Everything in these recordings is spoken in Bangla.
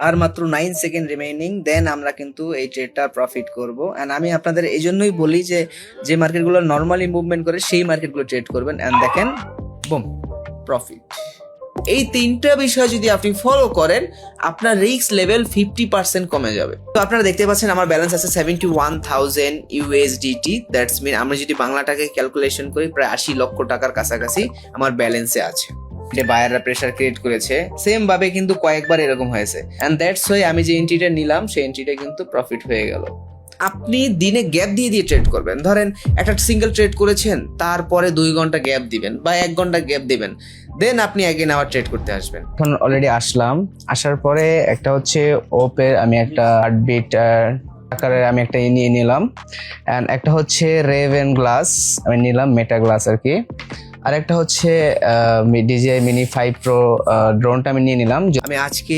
আর মাত্র 9 সেকেন্ড রিমেইনিং, দেন আমরা কিন্তু এই ট্রেডটা প্রফিট করব। অ্যান্ড আমি আপনাদের এই জন্যই বলি যে মার্কেটগুলো নর্মালি মুভমেন্ট করে সেই মার্কেটগুলো ট্রেড করবেন। অ্যান্ড দেখেন বুম, প্রফিট। এই তিনটা বিষয় যদি আপনি ফলো করেন, আপনার রিস্ক লেভেল 50% কমে যাবে। তো আপনারা দেখতে পাচ্ছেন আমার ব্যালেন্স আছে 71,000 USDT। দ্যাটস মিন আমরা যদি বাংলাটাকে ক্যালকুলেশন করি, প্রায় 80 লক্ষ টাকার কাছাকাছি আমার ব্যালেন্সে আছে। বায়াররা প্রেসার ক্রিয়েট করেছে, সেম ভাবে কিন্তু কয়েকবার এরকম হয়েছে। এন্ড দ্যাটস ওয়াই আমি যে এন্ট্রিটা নিলাম সেই এন্ট্রিটা কিন্তু প্রফিট হয়ে গেল। আপনি দিনে গ্যাপ দিয়ে ট্রেড করবেন। ধরেন একটা সিঙ্গেল ট্রেড করেছেন, তারপরে 2 ঘন্টা গ্যাপ দিবেন বা 1 ঘন্টা গ্যাপ দিবেন, দেন আপনি অ্যাগেন আবার ট্রেড করতে আসবেন। এখন অলরেডি আসলাম, আসার পরে একটা হচ্ছে ওপের আমি একটা হার্টবিট আকারের আমি একটা নিয়ে নিলাম, অ্যান্ড একটা হচ্ছে রেভেন গ্লাস আমি নিলাম, মেটা গ্লাস আর কি। আর একটা হচ্ছে DJI Mini 5 Pro ড্রোনটা আমি নিয়ে নিলাম। আমি আজকে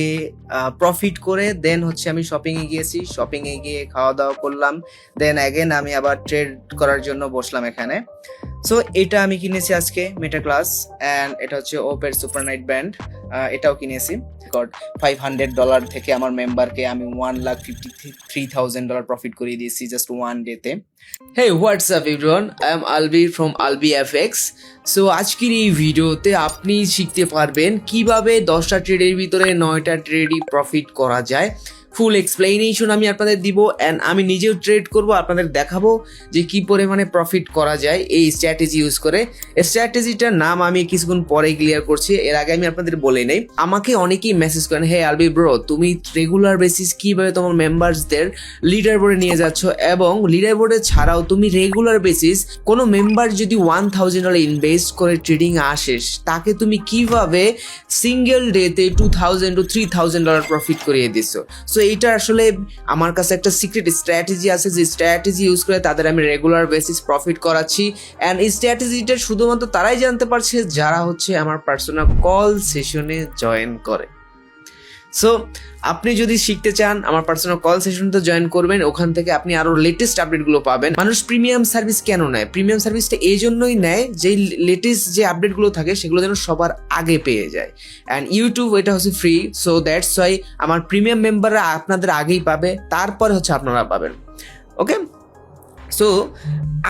প্রফিট করে দেন হচ্ছে আমি শপিংয়ে গিয়েছি, শপিংয়ে গিয়ে খাওয়া দাওয়া করলাম, দেন অ্যাগেন আমি আবার ট্রেড করার জন্য বসলাম এখানে। সো এটা আমি কিনেছি আজকে মেটা গ্লাস, অ্যান্ড এটা হচ্ছে ওপের সুপার নাইট ব্যান্ড, এটাও কিনেছি। $500 থেকে আমার মেম্বারকে আমি $1,53,000 প্রফিট করিয়ে দিয়েছি জাস্ট 1 ডেতে। Hey, what's up everyone? I am Albi from Albi FX. So আজকের এই ভিডিওতে আপনি শিখতে পারবেন কিভাবে 10টা ট্রেডের ভিতরে 9টা ট্রেডই প্রফিট করা যায়। ফুল এক্সপ্লেনেশন আমি আপনাদের দিব, অ্যান্ড আমি নিজেও ট্রেড করব, আপনাদের দেখাবো যে কি পরিমাণে প্রফিট করা যায় এই স্ট্র্যাটেজি ইউজ করে। স্ট্র্যাটেজিটার নাম আমি কিছুক্ষণ পরে ক্লিয়ার করছি, এর আগে আমি আপনাদের বলে নেই। আমাকে অনেকেই মেসেজ করেন, হে আলবি ব্রো, তুমি রেগুলার বেসিস কিভাবে তোমার মেম্বারসদের লিডার বোর্ডে নিয়ে যাচ্ছ, এবং লিডার বোর্ডে ছাড়াও তুমি রেগুলার বেসিস কোনো মেম্বার যদি $1,000 ইনভেস্ট করে ট্রেডিং আসে, তাকে তুমি কিভাবে সিঙ্গেল ডেতে $2,000 to $3,000 প্রফিট করিয়ে দিচ্ছ। সো এইটা আসলে আমার কাছে একটা সিক্রেট স্ট্র্যাটেজি আছে, যে স্ট্র্যাটেজি ইউজ করে তাদের আমি রেগুলার বেসিস প্রফিট করাচ্ছি। অ্যান্ড এই স্ট্র্যাটেজিটা শুধুমাত্র তারাই জানতে পারছে যারা হচ্ছে আমার পার্সোনাল কল সেশনে জয়েন করে। সো আপনি যদি শিখতে চান, আমার পার্সোনাল কল সেশনটা জয়েন করবেন, ওখান থেকে আপনি আরো লেটেস্ট আপডেটগুলো পাবেন। মানুষ প্রিমিয়াম সার্ভিস কেন নেয়? প্রিমিয়াম সার্ভিসটা এই জন্যই নেয় যে লেটেস্ট যে আপডেটগুলো থাকে সেগুলো যেন সবার আগে পেয়ে যায়। অ্যান্ড ইউটিউব এটা হচ্ছে ফ্রি, সো দ্যাটস ওয়াই আমার প্রিমিয়াম মেম্বাররা আপনাদের আগেই পাবে, তারপরে হচ্ছে আপনারা পাবেন। ওকে, সো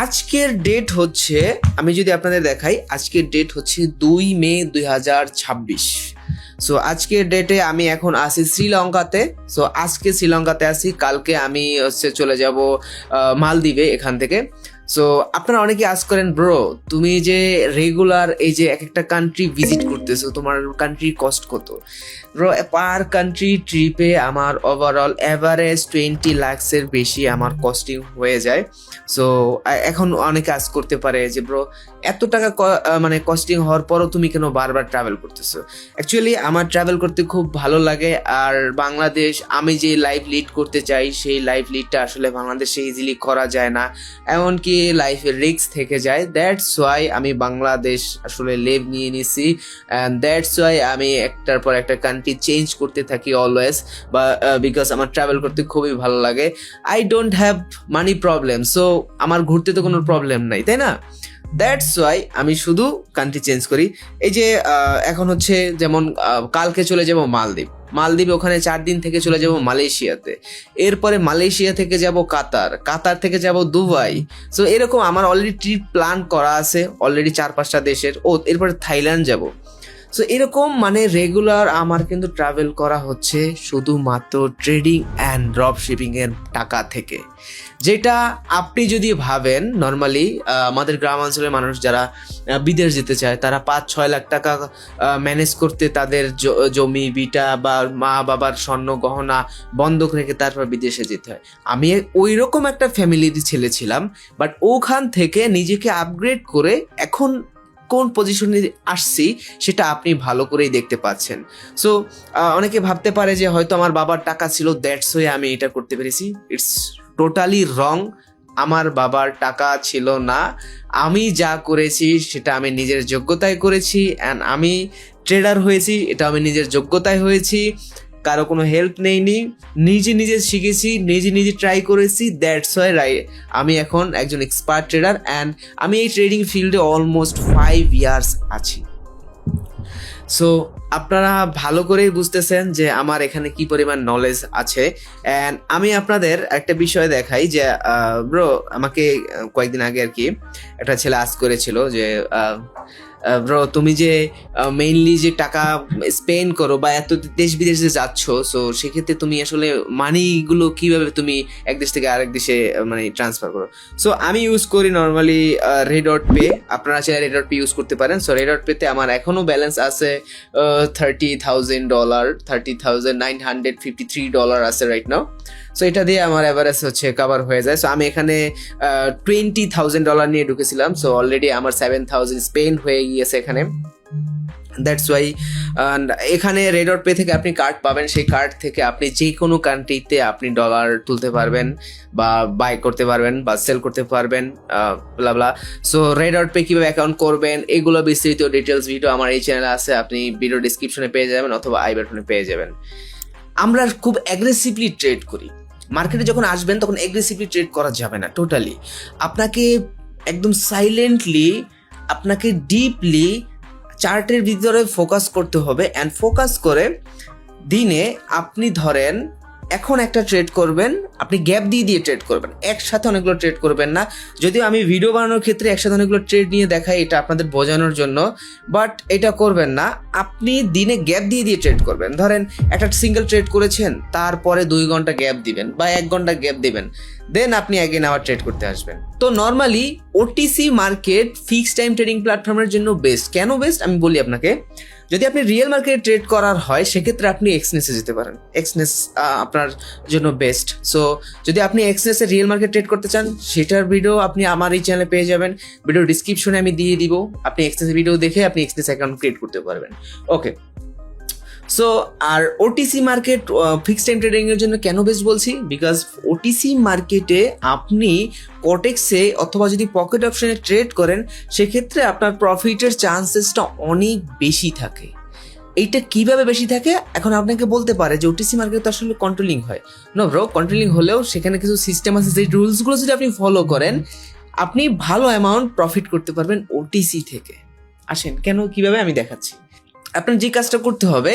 আজকের ডেট হচ্ছে, আমি যদি আপনাদের দেখাই, আজকের ডেট হচ্ছে 2 মে 2026। সো আজকের ডেটে আমি এখন আছি শ্রীলঙ্কাতে। সো আজকে শ্রীলঙ্কাতে আছি, কালকে আমি হচ্ছে চলে যাব মালদ্বীপে এখান থেকে। সো আপনারা অনেকে আজ করেন, ব্রো তুমি যে রেগুলার এই যে এক একটা কান্ট্রি ভিজিট করতেছো, তোমার কান্ট্রির কস্ট কত? ব্রো পার কান্ট্রি ট্রিপে আমার ওভারঅল অ্যাভারেজ 20 লাখসের বেশি আমার কস্টিং হয়ে যায়। সো এখন অনেকে আজ করতে পারে যে ব্রো এত টাকা মানে কস্টিং হওয়ার পরও তুমি কেন বারবার ট্রাভেল করতেছো? অ্যাকচুয়ালি আমার ট্রাভেল করতে খুব ভালো লাগে, আর বাংলাদেশ আমি যে লাইফ লিড করতে চাই সেই লাইফ লিডটা আসলে বাংলাদেশে ইজিলি করা যায় না, এমনকি লাইফের রিস্ক থেকে যায়। দ্যাটস ওয়াই আমি বাংলাদেশ আসলে লিভ নিয়ে নিছি, অ্যান্ড দ্যাটস ওয়াই আমি একটার পর একটা কান্ট্রি চেঞ্জ করতে থাকি অলওয়েজ, বা বিকজ আমার ট্রাভেল করতে খুবই ভালো লাগে। I don't have money problem, so আমার ঘুরতে তো কোনো প্রবলেম নাই, তাই না? দ্যাটস ওয়াই আমি শুধু কান্ট্রি চেঞ্জ করি। এই যে এখন হচ্ছে যেমন কালকে চলে যাব মালদ্বীপ, ওখানে 4 দিন থেকে চলে যাব মালয়েশিয়াতে, এরপরে মালয়েশিয়া থেকে যাব কাতার থেকে যাব দুবাই। সো এরকম আমার অলরেডি ট্রিপ প্ল্যান করা আছে অলরেডি 4-5টা দেশের। এরপরে থাইল্যান্ড যাব। সো এরকম মানে রেগুলার আমার কিন্তু ট্রাভেল করা হচ্ছে শুধুমাত্র ট্রেডিং অ্যান্ড ড্রপ শিপিং এর টাকা থেকে। যেটা আপনি যদি ভাবেন নর্মালি আমাদের গ্রামাঞ্চলের মানুষ যারা বিদেশ যেতে চায়, তারা 5-6 লাখ টাকা ম্যানেজ করতে তাদের জমি বিটা বা মা বাবার স্বর্ণ গহনা বন্ধক রেখে তারপর বিদেশে যেতে হয়। আমি ওই রকম একটা ফ্যামিলির ছেলে ছিলাম, বাট ওখান থেকে নিজেকে আপগ্রেড করে এখন কোন পজিশনে আসছি সেটা আপনি ভালো করেই দেখতে পাচ্ছেন। সো অনেকে ভাবতে পারে যে হয়তো আমার বাবার টাকা ছিল, দ্যাটস ওয়াই আমি এটা করতে পেরেছি। ইটস টোটালি রং। আমার বাবার টাকা ছিল না, আমি যা করেছি সেটা আমি নিজের যোগ্যতায় করেছি, অ্যান্ড আমি ট্রেডার হয়েছি, এটা আমি নিজের যোগ্যতায় হয়েছি, কারো কোনো হেল্প নেইনি, নিজে শিখেছি, নিজে ট্রাই করেছি। দ্যাটস ওয়াই আমি এখন একজন এক্সপার্ট ট্রেডার, অ্যান্ড আমি এই ট্রেডিং ফিল্ডে অলমোস্ট 5 ইয়ার্স আছি। সো আপনারা ভালো করেই বুঝতেছেন যে আমার এখানে কি পরিমাণ নলেজ আছে। অ্যান্ড আমি আপনাদের একটা বিষয় দেখাই যে ব্রো আমাকে কয়েকদিন আগে আর কি একটা ছেলে আস্ক করেছিল যে ব্রো তুমি যে মেইনলি যে টাকা স্পেন্ড করো বা এত দেশ বিদেশে যাচ্ছ, সো সেক্ষেত্রে তুমি আসলে মানিগুলো কিভাবে তুমি এক দেশ থেকে আরেক দেশে মানে ট্রান্সফার করো। সো আমি ইউজ করি নর্মালি রেডট পে, আপনারা চাইলে রেডট পে ইউজ করতে পারেন। সো রেডট পেতে আমার এখনো ব্যালেন্স আছে $30,000, $30,953 আছে রাইট নাও। সো এটা দিয়ে আমার অ্যাভারেজ হচ্ছে কভার হয়ে যায়। সো আমি এখানে $20,000 নিয়ে ঢুকেছিলাম। সো অলরেডি আমার 7,000 স্পেন্ড হয়ে গিয়েছে এখানে। দ্যাটস ওয়াই এখানে রেডট পে থেকে আপনি কার্ড পাবেন, সেই কার্ড থেকে আপনি যে কোনো কান্ট্রিতে আপনি ডলার তুলতে পারবেন বা বাই করতে পারবেন বা সেল করতে পারবেন ব্লা ব্লা। সো রেডট পে কীভাবে অ্যাকাউন্ট করবেন এগুলো বিস্তারিত ডিটেলস ভিডিও আমার এই চ্যানেলে আছে, আপনি ভিডিও ডিসক্রিপশনে পেয়ে যাবেন অথবা আই বাটনে পেয়ে যাবেন। আমরা খুব অ্যাগ্রেসিভলি ট্রেড করি, মার্কেটে যখন আসবেন তখন অ্যাগ্রেসিভলি ট্রেড করা যাবে না টোটালি। আপনাকে একদম সাইলেন্টলি, আপনাকে ডিপলি চার্টের ভিতরে ফোকাস করতে হবে। অ্যান্ড ফোকাস করে দিনে আপনি ধরেন এখন একটা ট্রেড করবেন, আপনি গ্যাপ দিয়ে দিয়ে ট্রেড করবেন, একসাথে অনেকগুলো ট্রেড করবেন না। যদিও আমি ভিডিও বানানোর ক্ষেত্রে একসাথে অনেকগুলো ট্রেড নিয়ে দেখাই, এটা আপনাদের বোঝানোর জন্য, বাট এটা করবেন না। আপনি দিনে গ্যাপ দিয়ে দিয়ে ট্রেড করবেন। ধরেন একটা সিঙ্গেল ট্রেড করেছেন, তারপরে 2 ঘন্টা গ্যাপ দিবেন বা 1 ঘন্টা গ্যাপ দিবেন, দেন আপনি অ্যাগেন আবার ট্রেড করতে আসবেন। তো normally OTC market fixed time trading প্ল্যাটফর্মের জন্য বেস্ট। কেন বেস্ট আমি বলি আপনাকে। যদি আপনি রিয়েল মার্কেটে ট্রেড করার হয় সেক্ষেত্রে আপনি এক্সনেসে যেতে পারেন, এক্সনেস আপনার জন্য বেস্ট। সো যদি আপনি এক্সনেসে রিয়েল মার্কেট ট্রেড করতে চান সেটার ভিডিও আপনি আমার এই চ্যানেলে পেয়ে যাবেন, ভিডিও ডিসক্রিপশনে আমি দিয়ে দিব, আপনি এক্সনেস ভিডিও দেখে আপনি এক্সনেস অ্যাকাউন্ট ক্রিয়েট করতে পারবেন। ওকে, সো আর OTC market fixed time trading এর জন্য কেন বেস্ট বলছি, বিকজ ওটিসি মার্কেটে আপনি কোটেক্সে অথবা যদি পকেট অপশনে ট্রেড করেন সেক্ষেত্রে আপনার প্রফিটের চান্সেসটা অনেক বেশি থাকে। এইটা কিভাবে বেশি থাকে, এখন আপনাকে বলতে পারে যে ওটিসি মার্কেট তো আসলে কন্ট্রোলিং হয়। নো ব্রো, কন্ট্রোলিং হলেও সেখানে কিছু সিস্টেম আছে, যে রুলসগুলো যদি আপনি ফলো করেন আপনি ভালো অ্যামাউন্ট প্রফিট করতে পারবেন ওটিসি থেকে। আসেন কেন কিভাবে আমি দেখাচ্ছি। আপনার যে কাজটা করতে হবে,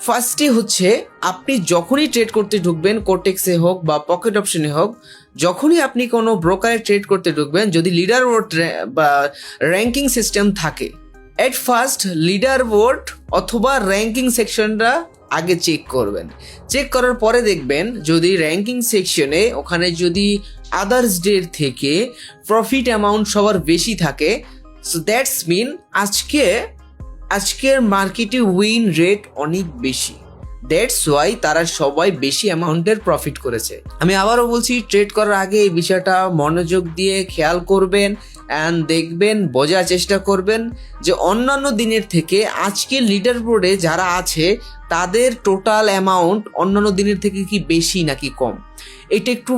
ফার্স্টে হচ্ছে আপনি যখনই ট্রেড করতে ঢুকবেন, কোটেক্সে হোক বা পকেট অপশনে হোক, যখনই আপনি কোনো ব্রোকারে ট্রেড করতে ঢুকবেন, যদি লিডার বোর্ড বা র্যাঙ্কিং সিস্টেম থাকে, এট ফার্স্ট লিডার বোর্ড অথবা র্যাঙ্কিং সেকশনটা আগে চেক করবেন। চেক করার পরে দেখবেন যদি র্যাঙ্কিং সেকশনে ওখানে যদি আদার্স ডের থেকে প্রফিট অ্যামাউন্ট সবার বেশি থাকে, সো দ্যাটস মিন আজকের মার্কেটে উইন রেট অনেক বেশি, দ্যাটস ওয়াই তারা সবাই বেশি অ্যামাউন্টের প্রফিট করেছে। আমি আবারও বলছি, ট্রেড করার আগে এই বিষয়টা মনোযোগ দিয়ে খেয়াল করবেন অ্যান্ড দেখবেন, বোঝার চেষ্টা করবেন যে অন্যান্য দিনের থেকে আজকের লিডার বোর্ডে যারা আছে তাদের টোটাল অ্যামাউন্ট অন্যান্য দিনের থেকে কি বেশি নাকি কম, এটা একটু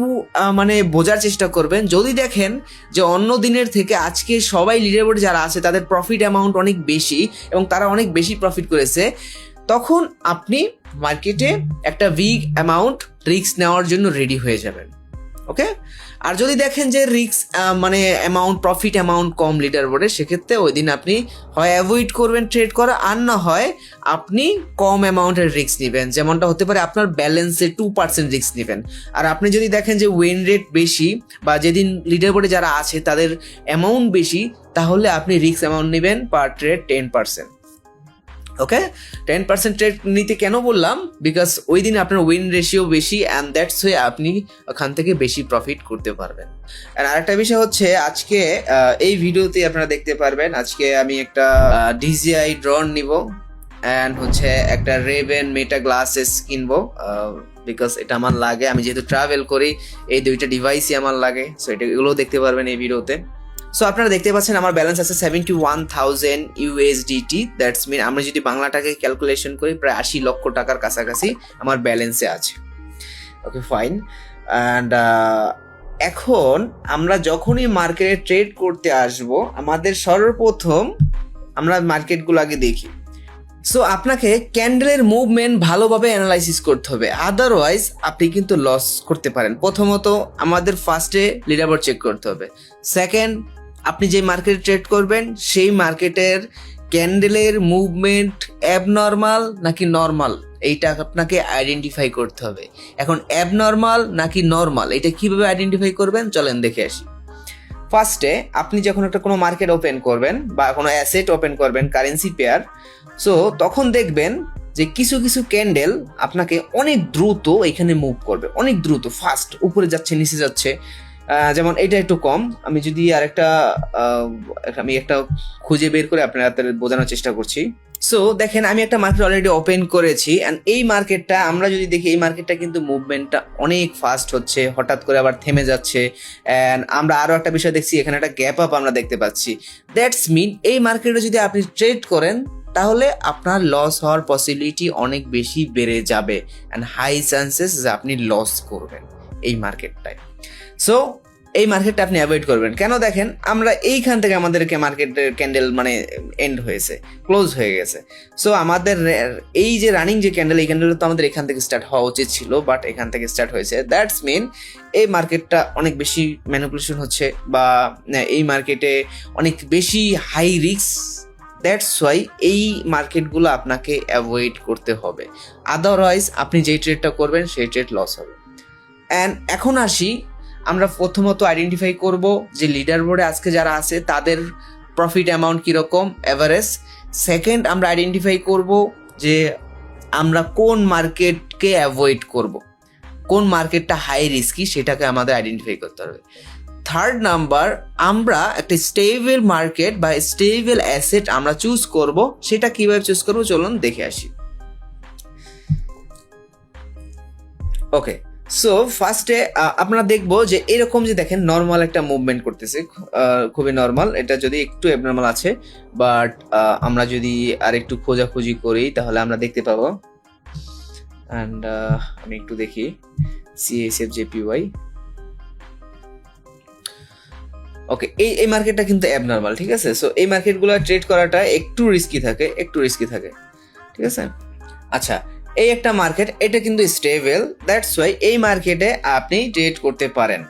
মানে বোঝার চেষ্টা করবেন। যদি দেখেন যে অন্য দিনের থেকে আজকে সবাই লিডার বোর্ডে যারা আছে তাদের প্রফিট অ্যামাউন্ট অনেক বেশি এবং তারা অনেক বেশি প্রফিট করেছে, তখন আপনি মার্কেটে একটা বিগ অ্যামাউন্ট রিস্ক নেওয়ার জন্য রেডি হয়ে যাবেন। ওকে, আর যদি দেখেন যে রিস্ক মানে অ্যামাউন্ট প্রফিট অ্যামাউন্ট কম লিডার বোর্ডে, সেক্ষেত্রে ওই দিন আপনি হয় অ্যাভয়েড করবেন ট্রেড করা, আর না হয় আপনি কম অ্যামাউন্টের রিস্ক নেবেন। যেমনটা হতে পারে আপনার ব্যালেন্সে 2% রিস্ক নেবেন। আর আপনি যদি দেখেন যে উইন রেট বেশি বা যেদিন লিডার বোর্ডে যারা আছে তাদের অ্যামাউন্ট বেশি, তাহলে আপনি রিস্ক অ্যামাউন্ট নেবেন পার ট্রেড 10%। ওকে, 10% ট্রেড নিতে কেন বললাম, বিকজ ওই দিন আপনার উইন রেশিও বেশি অ্যান্ড দ্যাটস ওয়ে আপনি ওখান থেকে বেশি প্রফিট করতে পারবেন। আর আরেকটা বিষয় হচ্ছে, আজকে এই ভিডিওতে আপনারা দেখতে পারবেন আজকে আমি একটা DJI ড্রোন নিব অ্যান্ড হচ্ছে একটা রেভেন মেটা গ্লাসেস কিনবো, বিকজ এটা আমার লাগে। আমি যেহেতু ট্রাভেল করি, এই দুইটা ডিভাইসই আমার লাগে। সো এগুলোও দেখতে পারবেন এই ভিডিওতে। সো আপনারা দেখতে পাচ্ছেন আমার ব্যালেন্স আছে 71,000 USDT। দ্যাটস মিন আমরা যদি বাংলাটাকে ক্যালকুলেশন করি প্রায় 80 লক্ষ টাকার কাছাকাছি আমার ব্যালেন্সে আছে। Okay fine. অ্যান্ড এখন আমরা যখনই মার্কেটে ট্রেড করতে আসব, আমাদের সর্বপ্রথম আমরা মার্কেটগুলো আগে দেখি। সো আপনাকে ক্যান্ডেলের মুভমেন্ট ভালোভাবে অ্যানালাইসিস করতে হবে, আদারওয়াইজ আপনি কিন্তু লস করতে পারেন। প্রথমত আমাদের ফার্স্টে লিডারবোর্ড চেক করতে হবে। সেকেন্ড, আপনি যে মার্কেটে ট্রেড করবেন সেই মার্কেটের ক্যান্ডেলের মুভমেন্ট অ্যাবনর্মাল নাকি নর্মাল, এইটা আপনাকে আইডেন্টিফাই করতে হবে। এখন অ্যাবনর্মাল নাকি নর্মাল, এটা কিভাবে আইডেন্টিফাই করবেন চলেন দেখে আসি। ফার্স্টে আপনি যখন একটা কোনো মার্কেট ওপেন করবেন বা কোনো অ্যাসেট ওপেন করবেন, কারেন্সি পেয়ার, সো তখন দেখবেন যে কিছু কিছু ক্যান্ডেল আপনাকে অনেক দ্রুত এখানে মুভ করবে, অনেক দ্রুত, ফাস্ট, উপরে যাচ্ছে নিচে যাচ্ছে। যেমন এটা একটু কম, আমি যদি আরেকটা আমি একটা খুঁজে বের করে আপনাদের বোঝানোর চেষ্টা করছি। সো দেখেন আমি একটা মার্কেট অলরেডি ওপেন করেছি, অ্যান্ড এই মার্কেটটা আমরা যদি দেখি, এই মার্কেটটা কিন্তু মুভমেন্টটা অনেক ফাস্ট হচ্ছে, হঠাৎ করে আবার থেমে যাচ্ছে। অ্যান্ড আমরা আরও একটা বিষয় দেখছি, এখানে একটা গ্যাপ আপ আমরা দেখতে পাচ্ছি। দ্যাটস মিন এই মার্কেটে যদি আপনি ট্রেড করেন তাহলে আপনার লস হওয়ার পসিবিলিটি অনেক বেশি বেড়ে যাবে, অ্যান্ড হাই চান্সেস যে আপনি লস করবেন এই মার্কেটটায়। সো এই মার্কেটটা আপনি অ্যাভয়েড করবেন। কেন দেখেন, আমরা এইখান থেকে আমাদেরকে মার্কেটের ক্যান্ডেল মানে এন্ড হয়েছে, ক্লোজ হয়ে গেছে। সো আমাদের এই যে রানিং যে ক্যান্ডেল, এই ক্যান্ডেল তো আমাদের এখান থেকে স্টার্ট হওয়া উচিত ছিল, বাট এখান থেকে স্টার্ট হয়েছে। দ্যাটস মিন এই মার্কেটটা অনেক বেশি ম্যানিপুলেশন হচ্ছে, বা এই মার্কেটে অনেক বেশি হাই রিস্ক। দ্যাটস ওয়াই এই মার্কেটগুলো আপনাকে অ্যাভয়েড করতে হবে, আদারওয়াইজ আপনি যেই ট্রেডটা করবেন সেই ট্রেড লস হবে। অ্যান্ড এখন আসি, আমরা প্রথমত আইডেন্টিফাই করব যে লিডার বোর্ডে আজকে যারা আছে তাদের প্রফিট অ্যামাউন্ট কীরকম, অ্যাভারেজ। সেকেন্ড, আমরা আইডেন্টিফাই করব যে আমরা কোন মার্কেটকে অ্যাভয়েড করব, কোন মার্কেটটা হাই রিস্কি সেটাকে আমাদের আইডেন্টিফাই করতে হবে। থার্ড নাম্বার, আমরা একটা স্টেবল মার্কেট বা স্টেবল অ্যাসেট আমরা চুজ করব, সেটা কিভাবে চুজ করব চলুন দেখে আসি। ওকে, সো ফার্স্টে আপনারা দেখবো যে এরকম যে দেখেন নর্মাল একটা মুভমেন্ট করতেছে, খুবই নর্মাল। এটা যদি একটু অ্যাবনর্মাল আছে, বাট আমরা যদি আর একটু খোঁজাখুঁজি করি তাহলে আমরা দেখতে পাবো। অ্যান্ড আমি একটু দেখি CSF JPY। ওকে, এই মার্কেটটা কিন্তু অ্যাবনর্মাল, ঠিক আছে। সো এই মার্কেটগুলো ট্রেড করাটা একটু রিস্কি থাকে, ঠিক আছে। আচ্ছা, এই একটা মার্কেট, এটা কিন্তু স্টেবল, দ্যাটস ওয়াই এই মার্কেটে আপনি ট্রেড করতে পারেন।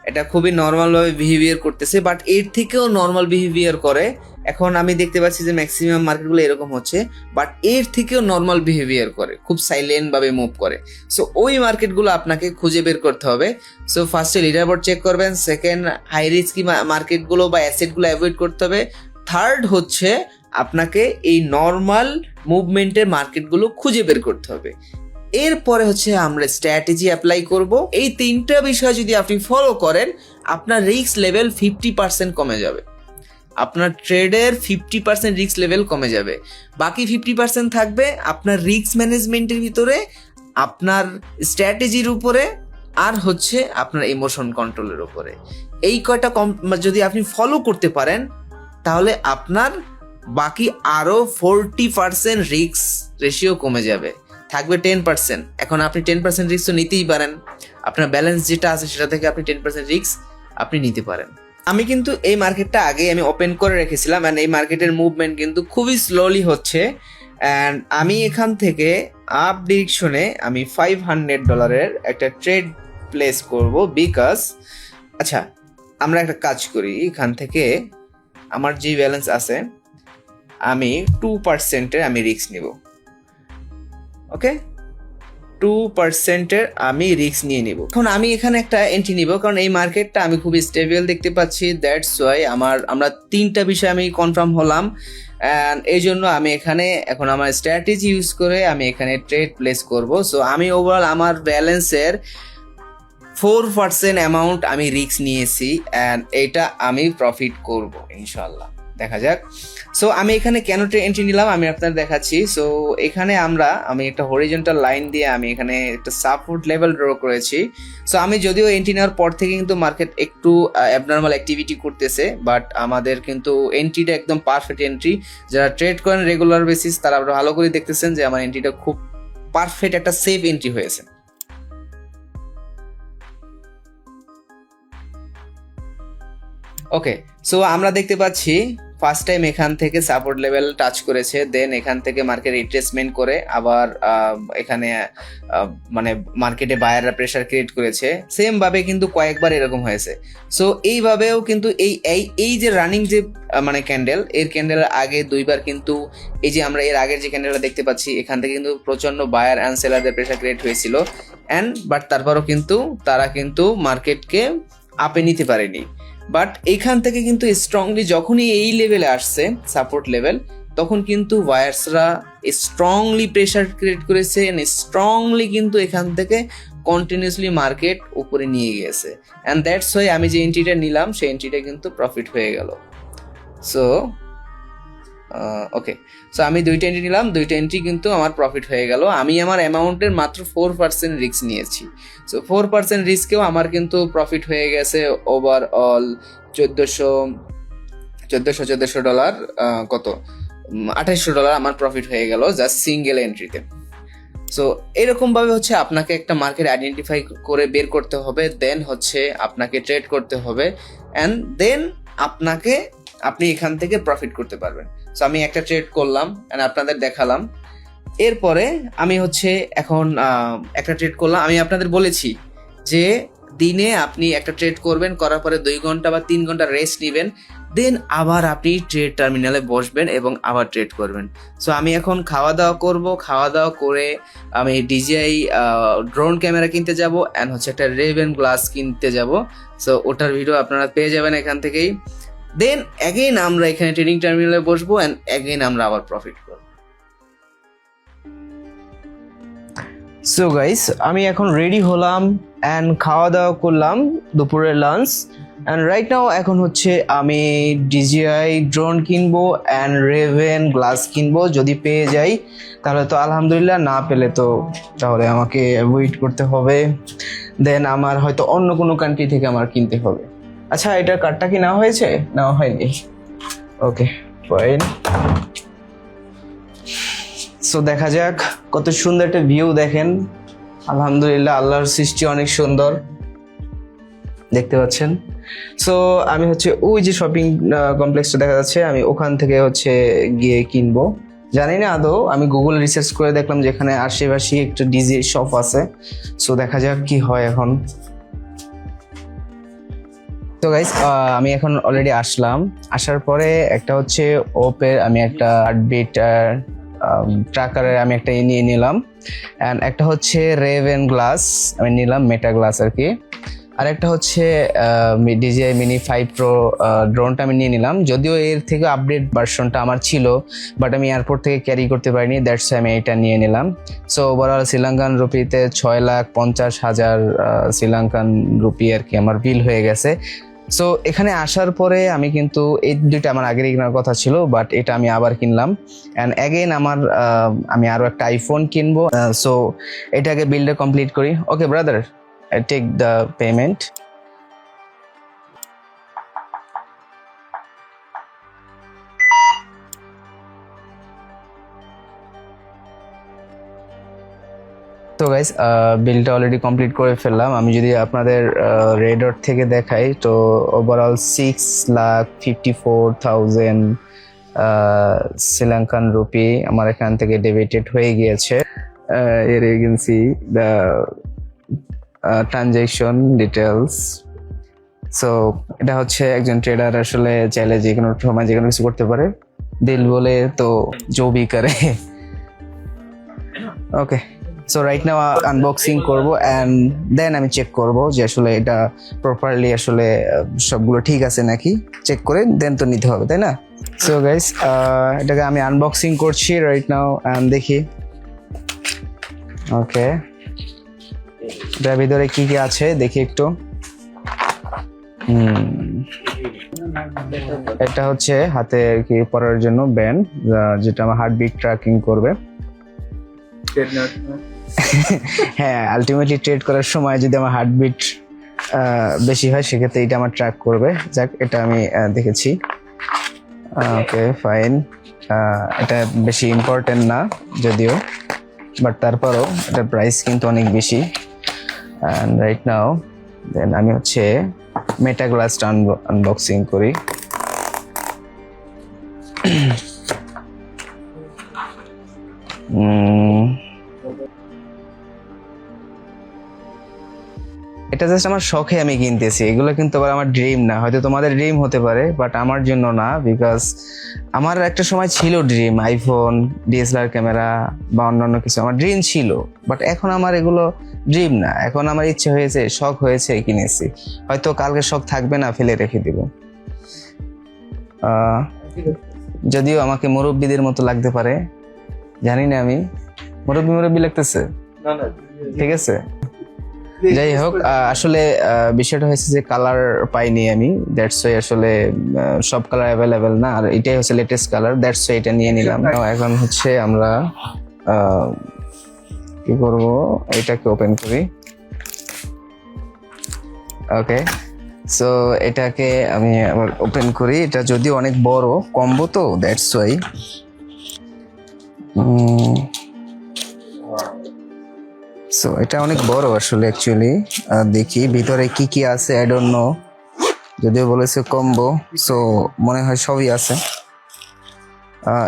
এটা খুবই নর্মালভাবে বিহেভিয়ার করতেছে, বাট এর থেকেও নর্মাল বিহেভিয়ার করে। এখন আমি দেখতে পাচ্ছি যে ম্যাক্সিমাম মার্কেটগুলো এরকম হচ্ছে, বাট এর থেকেও নর্মাল বিহেভিয়ার করে, খুব সাইলেন্টভাবে মুভ করে। সো ওই মার্কেটগুলো আপনাকে খুঁজে বের করতে হবে। সো ফার্স্টে লিডার বোর্ড চেক করবেন, সেকেন্ড হাই রিস্কি মার্কেটগুলো বা অ্যাসেটগুলো অ্যাভয়েড করতে হবে, থার্ড হচ্ছে আপনাকে এই নর্মাল মুভমেন্টের মার্কেটগুলো খুঁজে বের করতে হবে। এরপরে হচ্ছে আমরা স্ট্র্যাটেজি অ্যাপ্লাই করব। এই তিনটা বিষয় যদি আপনি ফলো করেন, আপনার রিস্ক লেভেল 50% কমে যাবে, আপনার ট্রেডের 50% রিস্ক লেভেল কমে যাবে। বাকি 50% থাকবে আপনার রিস্ক ম্যানেজমেন্টের ভিতরে, আপনার স্ট্র্যাটেজির উপরে, আর হচ্ছে আপনার ইমোশন কন্ট্রোলের উপরে। এই কয়টা যদি আপনি ফলো করতে পারেন তাহলে আপনার বাকি আরো 40% রিস্ক রেশিও কমে যাবে, থাকবে 10%। এখন আপনি 10% রিস্ক তো নিতেই পারেন, আপনার ব্যালেন্স যেটা আছে সেটা থেকে আপনি 10% রিস্ক আপনি নিতে পারেন। আমি কিন্তু এই মার্কেটটা আগে আমি ওপেন করে রেখেছিলাম, অ্যান্ড এই মার্কেটের মুভমেন্ট কিন্তু খুবই স্লোলি হচ্ছে। অ্যান্ড আমি এখান থেকে আপ ডিরেকশনে আমি $500 একটা ট্রেড প্লেস করব, বিকজ আচ্ছা আমরা একটা কাজ করি, এখান থেকে আমার যে ব্যালেন্স আছে আমি 2%-এর আমি রিস্ক নিব। ওকে, 2%-এর আমি রিস্ক নিয়ে নিব। এখন আমি এখানে একটা এন্ট্রি নিব, কারণ এই মার্কেটটা আমি খুবই স্টেবল দেখতে পাচ্ছি। দ্যাটস ওয়াই আমরা তিনটা বিষয় আমি কনফার্ম হলাম, অ্যান্ড এই জন্য আমি এখানে এখন আমার স্ট্র্যাটেজি ইউজ করে আমি এখানে ট্রেড প্লেস করব। সো আমি ওভারঅল আমার ব্যালেন্সের 4% অ্যামাউন্ট আমি রিস্ক নিয়েছি, অ্যান্ড এটা আমি প্রফিট করব ইনশাল্লাহ, দেখা যাক। সো আমি এখানে কেন এন্ট্রি নিলাম আমি আপনাদের দেখাচ্ছি। সো এখানে আমি একটা হরিজন্টাল লাইন দিয়ে আমি এখানে একটা সাপোর্ট লেভেল ড্র করেছি। সো আমি যদিও এন্ট্রি নেওয়ার পর থেকে কিন্তু মার্কেট একটু অ্যাবনর্মাল অ্যাক্টিভিটি করতেছে, বাট আমাদের কিন্তু এন্ট্রিটা একদম পারফেক্ট এন্ট্রি। যারা ট্রেড করেন রেগুলার বেসিস তারা ভালো করে দেখতেছেন যে আমার এন্ট্রিটা খুব পারফেক্ট একটা সেফ এন্ট্রি হয়েছে। ওকে, সো আমরা দেখতে পাচ্ছি ফার্স্ট টাইম এখান থেকে সাপোর্ট লেভেল টাচ করেছে, দেন এখান থেকে মার্কেট রিট্রেসমেন্ট করে আবার এখানে মানে মার্কেটে বায়াররা প্রেসার ক্রিয়েট করেছে। সেম ভাবে কিন্তু কয়েকবার এরকম হয়েছে। সো এইভাবেও কিন্তু এই যে রানিং যে মানে ক্যান্ডেল, এর ক্যান্ডেলের আগে দুইবার কিন্তু এই যে আমরা এর আগের যে ক্যান্ডেলটা দেখতে পাচ্ছি এখান থেকে কিন্তু প্রচন্ড বায়ার অ্যান্ড সেলারদের প্রেসার ক্রিয়েট হয়েছিল, বাট তারপরও কিন্তু তারা কিন্তু মার্কেটকে আপে নিতে পারেনি। বাট এইখান থেকে কিন্তু স্ট্রংলি যখনই এই লেভেলে আসছে সাপোর্ট লেভেল, তখন কিন্তু বায়ার্সরা স্ট্রংলি প্রেসার ক্রিয়েট করেছে, স্ট্রংলি কিন্তু এখান থেকে কন্টিনিউসলি মার্কেট উপরে নিয়ে গিয়েছে। অ্যান্ড দ্যাটস ওয়াই আমি যে এন্ট্রিটা নিলাম সেই এন্ট্রিটা কিন্তু প্রফিট হয়ে গেল। সো ওকে, সো আমি দুইটা এন্ট্রি নিলাম, দুইটা এন্ট্রি কিন্তু আমার প্রফিট হয়ে গেল। আমি আমার অ্যামাউন্টের মাত্র 4% রিস্ক নিয়েছি। সো 4% রিস্কেও আমার কিন্তু প্রফিট হয়ে গেছে ওভারঅল $1400 কত $2800 আমার প্রফিট হয়ে গেল জাস্ট সিঙ্গেল এন্ট্রিতে। সো এরকমভাবে হচ্ছে আপনাকে একটা মার্কেট আইডেন্টিফাই করে বের করতে হবে, দেন হচ্ছে আপনাকে ট্রেড করতে হবে, অ্যান্ড দেন আপনি এখান থেকে প্রফিট করতে পারবেন। সো আমি একটা ট্রেড করলাম অ্যান্ড আপনাদের দেখালাম। এরপরে আমি হচ্ছে এখন একটা ট্রেড করলাম। আমি আপনাদের বলেছি যে দিনে আপনি একটা ট্রেড করবেন, করার পরে 2 ঘন্টা বা 3 ঘন্টা রেস্ট নেবেন, দেন আবার আপনি ট্রেড টার্মিনালে বসবেন এবং আবার ট্রেড করবেন। সো আমি এখন খাওয়া দাওয়া করব, খাওয়া দাওয়া করে আমি DJI ড্রোন ক্যামেরা কিনতে যাব অ্যান্ড হচ্ছে একটা রেভেন গ্লাস কিনতে যাব। সো ওটার ভিডিও আপনারা পেয়ে যাবেন এখান থেকেই। দেন অ্যাগেইন আমরা এখানে ট্রেডিং টার্মিনালে বসবো অ্যান্ড অ্যাগেইন আমরা আবার প্রফিট করব। সো গাইস, আমি এখন রেডি হলাম অ্যান্ড খাওয়া দাওয়া করলাম দুপুরের লাঞ্চ, অ্যান্ড রাইট নাও এখন হচ্ছে আমি DJI ড্রোন কিনবো অ্যান্ড রেভেন গ্লাস কিনবো। যদি পেয়ে যাই তাহলে তো আলহামদুলিল্লাহ, না পেলে তো তাহলে আমাকে ওয়েট করতে হবে, দেন আমার হয়তো অন্য কোনো কান্ট্রি থেকে আমার কিনতে হবে। আচ্ছা, এটার কার্ডটা কি নেওয়া হয়েছে? নেওয়া হয়নি। Okay fine. সো দেখা যাক, কত সুন্দর একটা ভিউ দেখেন। আলহামদুলিল্লাহ, আল্লাহর সৃষ্টি অনেক সুন্দর, দেখতে পাচ্ছেন। সো আমি হচ্ছে ওই যে শপিং কমপ্লেক্সটা দেখা যাচ্ছে, আমি ওখান থেকে হচ্ছে গিয়ে কিনবো। জানি না আদৌ, আমি গুগল রিসার্চ করে দেখলাম যে এখানে আশেপাশে একটা ডিজি শপ আছে। সো দেখা যাক কি হয় এখন। তো গাইস, আমি এখন অলরেডি আসার পরে একটা হচ্ছে ওপের আমি একটা হার্টবিট ট্র্যাকারের আমি একটা নিয়ে নিলাম, অ্যান্ড একটা হচ্ছে রেভেন গ্লাস আমি নিলাম, মেটা গ্লাস আর কি। আর একটা হচ্ছে DJI মিনি 5 Pro ড্রোনটা আমি নিয়ে নিলাম। যদিও এর থেকে আপডেট ভার্সনটা আমার ছিল, বাট আমি এয়ারপোর্ট থেকে ক্যারি করতে পারিনি, দ্যাটস আমি এটা নিয়ে নিলাম। সো ওভারঅল শ্রীলঙ্কান রুপিতে 6,50,000 শ্রীলঙ্কান রুপি আর কি আমার বিল হয়ে গেছে। সো এখানে আসার পরে আমি কিন্তু এই দুইটা আমার আগেরই কেনার কথা ছিল, বাট এটা আমি আবার কিনলাম। অ্যান্ড অ্যাগেইন আমি আরও একটা আইফোন কিনবো। সো এটাকে বিলটা কমপ্লিট করি। ওকে brother, I take the payment. তো গাইস, বিলটা অলরেডি কমপ্লিট করে ফেললাম। আমি যদি আপনাদের রেডর থেকে দেখাই, তো ওভারঅল 6,54,000 শ্রীলঙ্কান রুপি আমার এখান থেকে ডেবিটেড হয়ে গিয়েছে। এর এগেন্সি দ্য ট্রানজ্যাকশন ডিটেলস। সো এটা হচ্ছে একজন ট্রেডার আসলে চাইলে যে কোনো সময় যে কোনো কিছু করতে পারে, দিল বলে তো জো ভি করে। ওকে, সো রাইট নাও আনবক্সিং করব অ্যান্ড দেন আমি চেক করব যে আসলে এটা প্রপারলি আসলে সবগুলো ঠিক আছে নাকি, চেক করে দেন তো নিতে হবে, তাই না? সো গাইস, এটাকে আমি আনবক্সিং করছি রাইট নাও অ্যান্ড দেখি। ওকে, এটার ভিতরে কি কি আছে দেখি একটু। এটা হচ্ছে হাতে আর কি পরার জন্য ব্যান্ড, যেটা আমার হার্টবিট ট্র্যাকিং করবে। হ্যাঁ, আলটিমেটলি ট্রেড করার সময় যদি আমার হার্টবিট বেশি হয় সেক্ষেত্রে এটা আমার ট্র্যাক করবে। যাক, এটা আমি দেখেছি। ওকে ফাইন, এটা বেশি ইম্পর্টেন্ট না যদিও, বাট তারপরও এটার প্রাইস কিন্তু অনেক বেশি। অ্যান্ড রাইট নাও দেন আমি হচ্ছে মেটা গ্লাসটা আনবক্সিং করি। এটা জাস্ট আমার শখে আমি কিনতেছি, এগুলো কিন্তু আবার আমার ড্রিম না। হয়তো তোমাদের ড্রিম হতে পারে, বাট আমার জন্য না। বিকজ আমার একটা সময় ছিল ড্রিম, আইফোন, ডিএসএলআর ক্যামেরা বা অন্যান্য কিছু আমার ড্রিম ছিল, বাট এখন আমার এগুলো ড্রিম না। এখন আমার ইচ্ছে হয়েছে, শখ হয়েছে, কিনেছি। হয়তো কালকে শখ থাকবে না, ফেলে রেখে দিব। যদিও আমাকে মুরব্বীদের মতো লাগতে পারে, জানি না, আমি মুরব্বী লাগতেছে, ঠিক আছে। যাই হোক, আসলে বিষয়টা হয়েছে যে কালার পাইনি আমি, দ্যাটস ওয়াই আসলে সব কালার অ্যাভেলেবেল না, আর এটাই হচ্ছে লেটেস্ট কালার, দ্যাটস ওয়াই এটা নিয়ে নিলাম। এখন হচ্ছে আমরা কি করব, এটাকে ওপেন করি। ওকে, সো এটাকে আমি আবার ওপেন করি। এটা যদিও অনেক বড় কম্বো, তো দ্যাটস ওয়াই। সো এটা অনেক বড় আসলে অ্যাকচুয়ালি। দেখি ভিতরে কি কি আছে, আই ডোন্ট নো, যদিও বলেছে কম্বো, সো মনে হয় সবই আছে।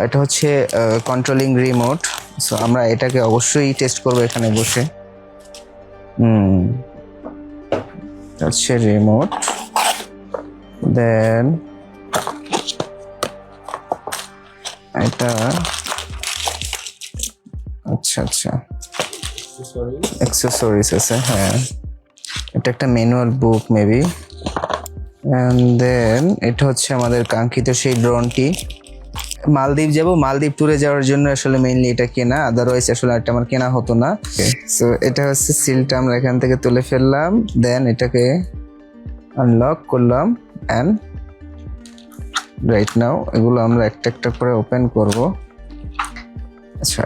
এটা হচ্ছে কন্ট্রোলিং রিমোট, সো আমরা এটাকে অবশ্যই টেস্ট করবো এখানে বসে। হচ্ছে রিমোট, দেন এটা, আচ্ছা আচ্ছা, অ্যাক্সেসরিজ আছে, হ্যাঁ। এটা একটা manual book maybe, and then এটা হচ্ছে আমাদের কাঙ্ক্ষিত সেই ড্রোনটি। মালদ্বীপ যাব, মালদ্বীপ ট্যুরে যাওয়ার জন্য আসলে মেইনলি এটা কেনা, আদারওয়াইজ আসলে এটা আমার কেনা হতো না। সো এটা হচ্ছে সিলটা আমরা এখান থেকে তুলে ফেললাম, দেন এটাকে আনলক করলাম, অ্যান্ড রাইট নাও এগুলো আমরা একটা একটা করে ওপেন করব। আচ্ছা,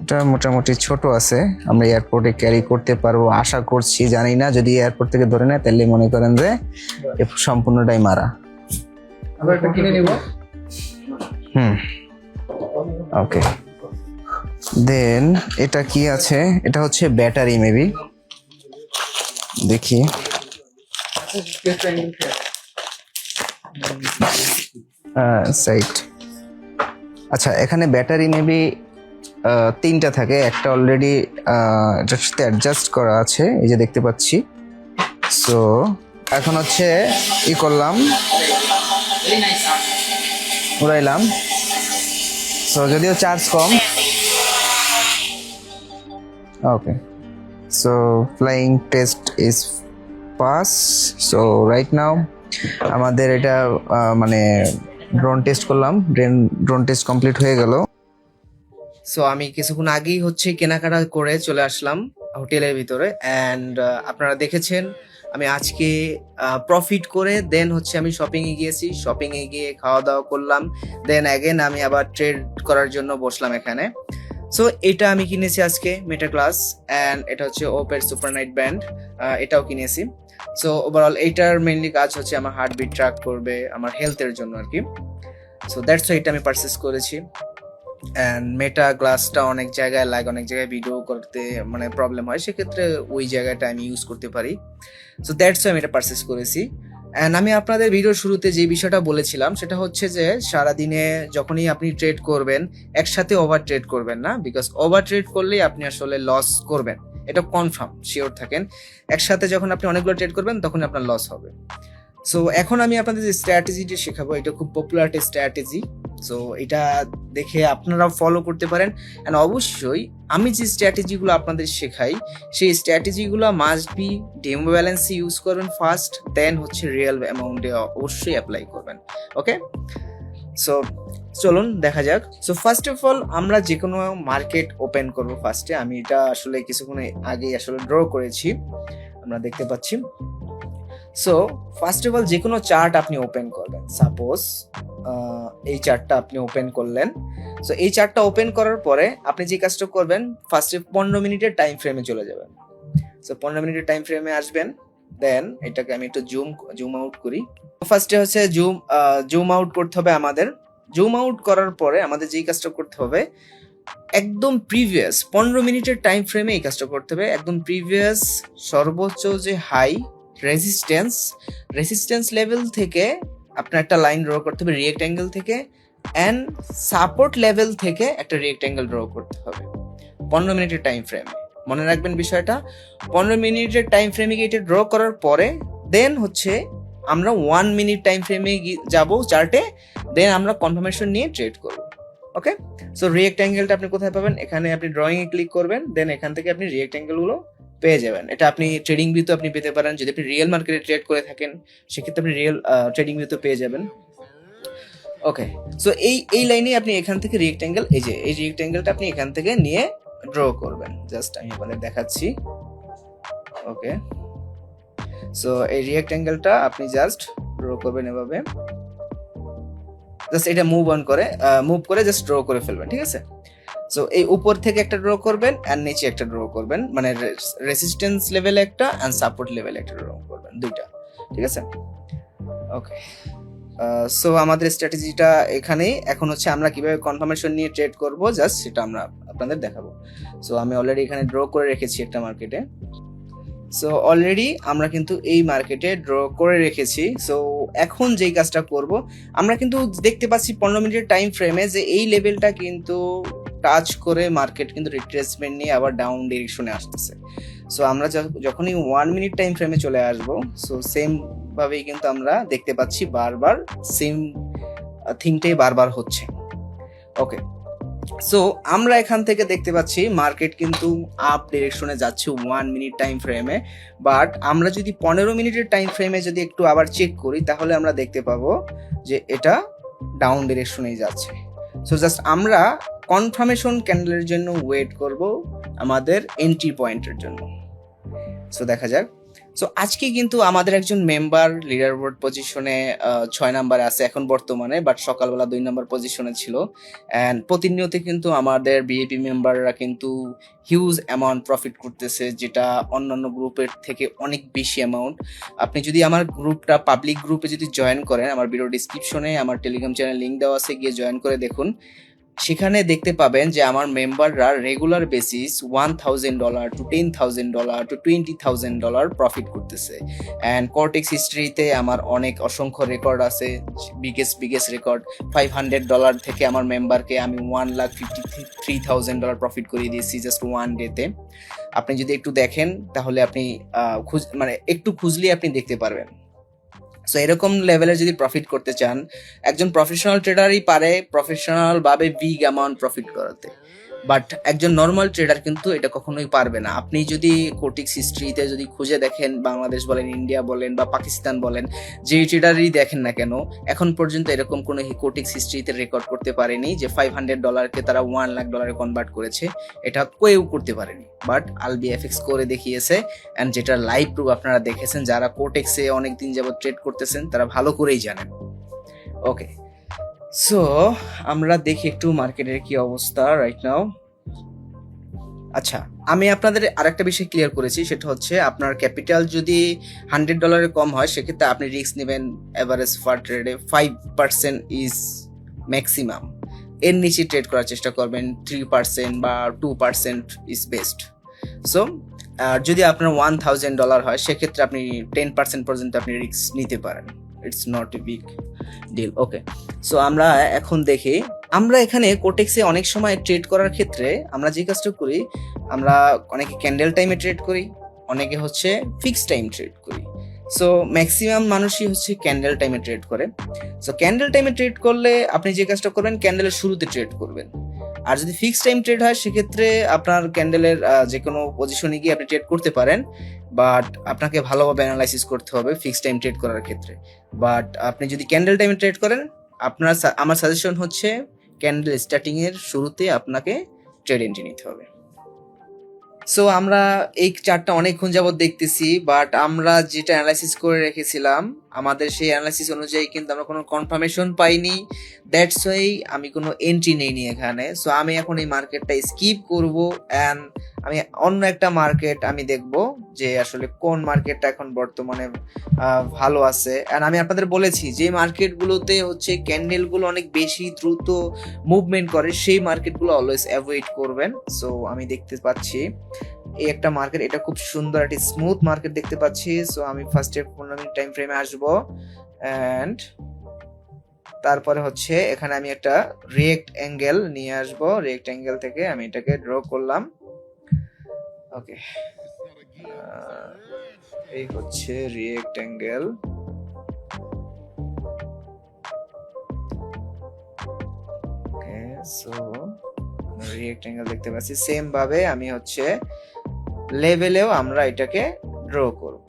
এটা মোটামুটি ছোট আছে, আমরা এয়ারপোর্টে ক্যারি করতে পারবো আশা করছি, জানি না। যদি এয়ারপোর্ট থেকে ধরে নেয় তাহলে মনে করেন যে সম্পূর্ণটাই মারা। আমরা এটা কিনে নিব। ওকে, দেন এটা কি আছে, এটা হচ্ছে ব্যাটারি মেবি, দেখি। সাইট, আচ্ছা, এখানে ব্যাটারি মেবি 3টা থাকে, একটা অলরেডি এটার সাথে অ্যাডজাস্ট করা আছে, এই যে দেখতে পাচ্ছি। সো এখন হচ্ছে ই করলাম, উড়াইলাম। সো যদিও charge com, okay. So flying test is pass. So right now আমাদের এটা মানে ড্রোন টেস্ট করলাম, ড্রোন টেস্ট কমপ্লিট হয়ে গেল। সো আমি কিছুক্ষণ আগেই হচ্ছে কেনাকাটা করে চলে আসলাম হোটেলের ভিতরে, অ্যান্ড আপনারা দেখেছেন আমি আজকে প্রফিট করে দেন হচ্ছে আমি শপিং এ গিয়েছি, শপিং এ গিয়ে খাওয়া দাওয়া করলাম, দেন অ্যাগেন আমি আবার ট্রেড করার জন্য বসলাম এখানে। সো এটা আমি কিনেছি আজকে মেটা ক্লাস, অ্যান্ড এটা হচ্ছে ওপের সুপার নাইট ব্যান্ড, এটাও কিনেছি। সো ওভারঅল এইটার মেইনলি কাজ হচ্ছে আমার হার্টবিট ট্র্যাক করবে, আমার হেলথের জন্য আর কি। সো দ্যাটস ওয়াই এটা আমি পারচেস করেছি। অ্যান্ড মেটা গ্লাসটা অনেক জায়গায় লাগে, অনেক জায়গায় ভিডিও করতে মানে প্রবলেম হয়, সেক্ষেত্রে ওই জায়গাটা আমি ইউজ করতে পারি। সো দ্যাটস আমি এটা পারচেস করেছি। অ্যান্ড আমি আপনাদের ভিডিওর শুরুতে যে বিষয়টা বলেছিলাম সেটা হচ্ছে যে সারাদিনে যখনই আপনি ট্রেড করবেন একসাথে ওভার ট্রেড করবেন না, বিকজ ওভার ট্রেড করলেই আপনি আসলে লস করবেন, এটা কনফার্ম শিওর থাকেন। একসাথে যখন আপনি অনেকগুলো ট্রেড করবেন তখন আপনার লস হবে। সো এখন আমি আপনাদের যে স্ট্র্যাটেজিটা শেখাবো, এটা খুব পপুলার একটা স্ট্র্যাটেজি। সো এটা দেখে আপনারাও ফলো করতে পারেন। অ্যান্ড অবশ্যই আমি যে স্ট্র্যাটেজিগুলো আপনাদের শেখাই সেই স্ট্র্যাটেজিগুলো মাস্ট বি ডেমো ব্যালেন্সে ইউজ করবেন ফার্স্ট, দেন হচ্ছে রিয়েল অ্যামাউন্টে অবশ্যই অ্যাপ্লাই করবেন। ওকে, সো চলুন দেখা যাক। সো ফার্স্ট অফ অল আমরা যে কোনো মার্কেট ওপেন করবো ফার্স্টে। আমি এটা আসলে কিছুক্ষণ আগে আসলে ড্র করেছি, আমরা দেখতে পাচ্ছি। সো ফার্স্ট অফ অল যে কোনো চার্ট আপনি ওপেন করবেন, সাপোজ এই চার্টটা আপনি ওপেন করলেন। সো এই চার্টটা ওপেন করার পরে আপনি যে কাজটা করবেন, ফার্স্টে 15 মিনিটের টাইম ফ্রেমে চলে যাবেন। সো 15 মিনিটের টাইম ফ্রেমে আসবেন, দেন এটাকে আমি একটু জুম আউট করি। ফার্স্টে হচ্ছে জুম আউট করতে হবে আমাদের। জুম আউট করার পরে আমাদের যেই কাজটা করতে হবে, একদম প্রিভিয়াস 15 মিনিটের টাইম ফ্রেমে এই কাজটা করতে হবে। একদম প্রিভিয়াস সর্বোচ্চ যে হাই রেসিস্ট্যান্স লেভেল থেকে আপনার একটা লাইন ড্র করতে হবে রিয়েক্ট অ্যাঙ্গেল থেকে, অ্যান্ড সাপোর্ট লেভেল থেকে একটা রিয়েক্ট অ্যাঙ্গেল ড্র করতে হবে 15 মিনিটের টাইম ফ্রেমে। মনে রাখবেন বিষয়টা। 15 মিনিটের টাইম ফ্রেমে গিয়ে এটা ড্র করার পরে দেন হচ্ছে আমরা 1 মিনিট টাইম ফ্রেমে যাব চার্টে, দেন আমরা কনফার্মেশন নিয়ে ট্রেড করব। ওকে, সো রিয়েক্ট্যাঙ্গেলটা আপনি কোথায় পাবেন? এখানে আপনি ড্রয়িং এ ক্লিক করবেন, দেন এখান থেকে আপনি রিয়েক্ট্যাঙ্গেল গুলো পেয়ে যাবেন। এটা আপনি ট্রেডিং ভিউতে আপনি পেতে পারেন, যদি আপনি রিয়েল মার্কেটে ট্রেড করে থাকেন সেক্ষেত্রে আপনি রিয়েল ট্রেডিং ভিউতে পেয়ে যাবেন। ওকে, সো এই লাইনে আপনি এখান থেকে রিয়েক্ট্যাঙ্গেল, এই যে এই রিয়েক্ট্যাঙ্গেলটা আপনি এখান থেকে নিয়ে ড্র করবেন। জাস্ট আমি আপনাদের দেখাচ্ছি। ওকে, সো এই রিয়েক্ট্যাঙ্গেলটা আপনি জাস্ট ড্র করবেন এভাবে, জাস্ট এটা মুভ করে জাস্ট ড্র করে ফেলবেন, ঠিক আছে? সো এই উপর থেকে একটা ড্র করবেন আর নিচে একটা ড্র করবেন, মানে রেসিস্ট্যান্স লেভেলে একটা এন্ড সাপোর্ট লেভেলে একটা ড্র করবেন, দুইটা, ঠিক আছে? ওকে, সো আমাদের স্ট্র্যাটেজিটা এখানেই। এখন হচ্ছে আমরা কিভাবে কনফার্মেশন নিয়ে ট্রেড করব জাস্ট সেটা আমরা আপনাদের দেখাবো। সো আমি অলরেডি এখানে ড্র করে রেখেছি একটা মার্কেটে। সো অলরেডি আমরা কিন্তু এই মার্কেটে ড্র করে রেখেছি। সো এখন যেই কাজটা করব, আমরা কিন্তু দেখতে পাচ্ছি 15 মিনিটের টাইম ফ্রেমে যে এই লেভেলটা কিন্তু টাচ করে মার্কেট কিন্তু রিট্রেসমেন্ট নিয়ে আবার ডাউন ডিরেকশনে আসতেছে। সো আমরা যখনই 1 মিনিট টাইম ফ্রেমে চলে আসব, সো সেম ভাবেই কিন্তু আমরা দেখতে পাচ্ছি বারবার সেম থিংটাই বারবার হচ্ছে। ওকে, সো আমরা এখান থেকে দেখতে পাচ্ছি মার্কেট কিন্তু আপ ডিরেকশনে যাচ্ছে 1 মিনিট টাইম ফ্রেমে, বাট আমরা যদি 15 মিনিটের টাইম ফ্রেমে যদি একটু আবার চেক করি তাহলে আমরা দেখতে পাবো যে এটা ডাউন ডিরেকশনেই যাচ্ছে। সো জাস্ট আমরা কনফার্মেশন ক্যান্ডেলের জন্য ওয়েট করব আমাদের এন্ট্রি পয়েন্টের জন্য। সো দেখা যাক। সো আজকে কিন্তু আমাদের একজন মেম্বার লিডার বোর্ড পজিশনে 6 নাম্বারে আছে এখন বর্তমানে, বাট সকালবেলা 2 নাম্বার পজিশনে ছিল। অ্যান্ড প্রতিনিয়ত কিন্তু আমাদের বিএপি মেম্বাররা কিন্তু হিউজ অ্যামাউন্ট প্রফিট করতেছে, যেটা অন্যান্য গ্রুপের থেকে অনেক বেশি অ্যামাউন্ট। আপনি যদি আমার গ্রুপটা পাবলিক গ্রুপে যদি জয়েন করেন, আমার ভিডিও ডিসক্রিপশনে আমার টেলিগ্রাম চ্যানেল লিঙ্ক দেওয়া আছে, গিয়ে জয়েন করে দেখুন। সেখানে দেখতে পাবেন যে আমার মেম্বাররা regular basis $1,000 to $10,000 to $20,000 profit করতেছে। অ্যান্ড কর্টেক্স হিস্ট্রিতে আমার অনেক অসংখ্য রেকর্ড আছে, বিগেস্ট রেকর্ড $500 থেকে আমার মেম্বারকে আমি $1,53,000 প্রফিট করিয়ে দিয়েছি জাস্ট 1 ডেতে। আপনি যদি একটু দেখেন তাহলে আপনি মানে একটু খুঁজলে আপনি দেখতে পারবেন। সো এরকম লেভেলের যদি প্রফিট করতে চান, একজন প্রফেশনাল ট্রেডারই পারে প্রফেশনাল ভাবে বিগ অ্যামাউন্ট প্রফিট করাতে, বাট একজন নর্মাল ট্রেডার কিন্তু এটা কখনোই পারবে না। আপনি যদি কোটিক্স হিস্ট্রিতে যদি খুঁজে দেখেন, বাংলাদেশ বলেন, ইন্ডিয়া বলেন বা পাকিস্তান বলেন, যে ট্রেডারই দেখেন না কেন, এখন পর্যন্ত এরকম কোনো কোটিক্স হিস্ট্রিতে রেকর্ড করতে পারেনি যে $500 তারা $1,00,000 কনভার্ট করেছে। এটা কেউ করতে পারেনি, বাট আলবি এফএক্স করে দেখিয়েছে। অ্যান্ড যেটা লাইভ প্রুফ আপনারা দেখেছেন, যারা কোটেক্সে অনেকদিন যাবত ট্রেড করতেছেন তারা ভালো করেই জানেন। ওকে, সো আমরা দেখি একটু মার্কেটের কি অবস্থা রাইট নাও। আচ্ছা, আমি আপনাদের আরেকটা বিষয় ক্লিয়ার করেছি, সেটা হচ্ছে আপনার ক্যাপিটাল যদি $100 কম হয় সেক্ষেত্রে আপনি রিস্ক নেবেন এভারেজ পার ট্রেডে 5% ইজ ম্যাক্সিমাম। এর নিচে ট্রেড করার চেষ্টা করবেন, 3% বা 2% ইজ বেস্ট। সো যদি আপনার $1,000 হয় সেক্ষেত্রে আপনি 10% পর্যন্ত আপনি রিস্ক নিতে পারেন, it's not a big deal. Okay, so আমরা এখন দেখি, আমরা এখানে কোটেক্সে অনেক সময় ট্রেড করার ক্ষেত্রে আমরা যে কাজটা করি, আমরা অনেকে ক্যান্ডেল টাইমে ট্রেড করি, অনেকে হচ্ছে ফিক্সড টাইম ট্রেড করি। সো ম্যাক্সিমাম মানুষই হচ্ছে ক্যান্ডেল টাইমে ট্রেড করে। সো ক্যান্ডেল টাইমে ট্রেড করলে আপনি যে কাজটা করবেন, ক্যান্ডেলের শুরুতে ট্রেড করবেন। আর যদি ফিক্সড টাইম ট্রেড হয় সেক্ষেত্রে আপনার ক্যান্ডেলের যে কোনো পজিশনে গিয়ে আপনি ট্রেড করতে পারেন, বাট আপনাকে ভালোভাবে অ্যানালাইসিস করতে হবে ফিক্সড টাইম ট্রেড করার ক্ষেত্রে। বাট আপনি যদি ক্যান্ডেল টাইমে ট্রেড করেন, আমার সাজেশন হচ্ছে ক্যান্ডেল স্টার্টিং এর শুরুতে আপনাকে ট্রেড এন্ট্রি নিতে হবে। সো আমরা এই চার্টটা অনেকক্ষণ যাবত দেখতেছি, বাট আমরা যেটা অ্যানালাইসিস করে রেখেছিলাম আমাদের সেই অ্যানালাইসিস অনুযায়ী কিন্তু আমরা কোনো কনফার্মেশন পাইনি। দ্যাটস ওয়াই আমি কোনো এন্ট্রি নেইনি এখানে। সো আমি এখন এই মার্কেটটা স্কিপ করব অ্যান্ড আমি অন্য একটা মার্কেট আমি দেখব যে আসলে কোন মার্কেটটা এখন বর্তমানে ভালো আছে। অ্যান্ড আমি আপনাদের বলেছি যে মার্কেটগুলোতে হচ্ছে ক্যান্ডেলগুলো অনেক বেশি দ্রুত মুভমেন্ট করে, সেই মার্কেটগুলো অলওয়েজ অ্যাভয়েড করবেন। সো আমি দেখতে পাচ্ছি এই একটা মার্কেট, এটা খুব সুন্দর একটা স্মুথ মার্কেট দেখতে পাচ্ছি। সো আমি ফার্স্টে 15 মিনিট টাইম ফ্রেমে আসবো অ্যান্ড তারপরে হচ্ছে এখানে আমি একটা রিয়েক্ট অ্যাঙ্গেল নিয়ে আসবো। রিয়েক্ট অ্যাঙ্গেল থেকে আমি এটাকে ড্র করলাম ওকে, এই হচ্ছে রিয়েক্ট্যাঙ্গেল। ওকে, সো রিয়েক্ট্যাঙ্গেল দেখতে পাচ্ছি। সেম ভাবে আমি হচ্ছে লেভেলেও আমরা এটাকে ড্র করব।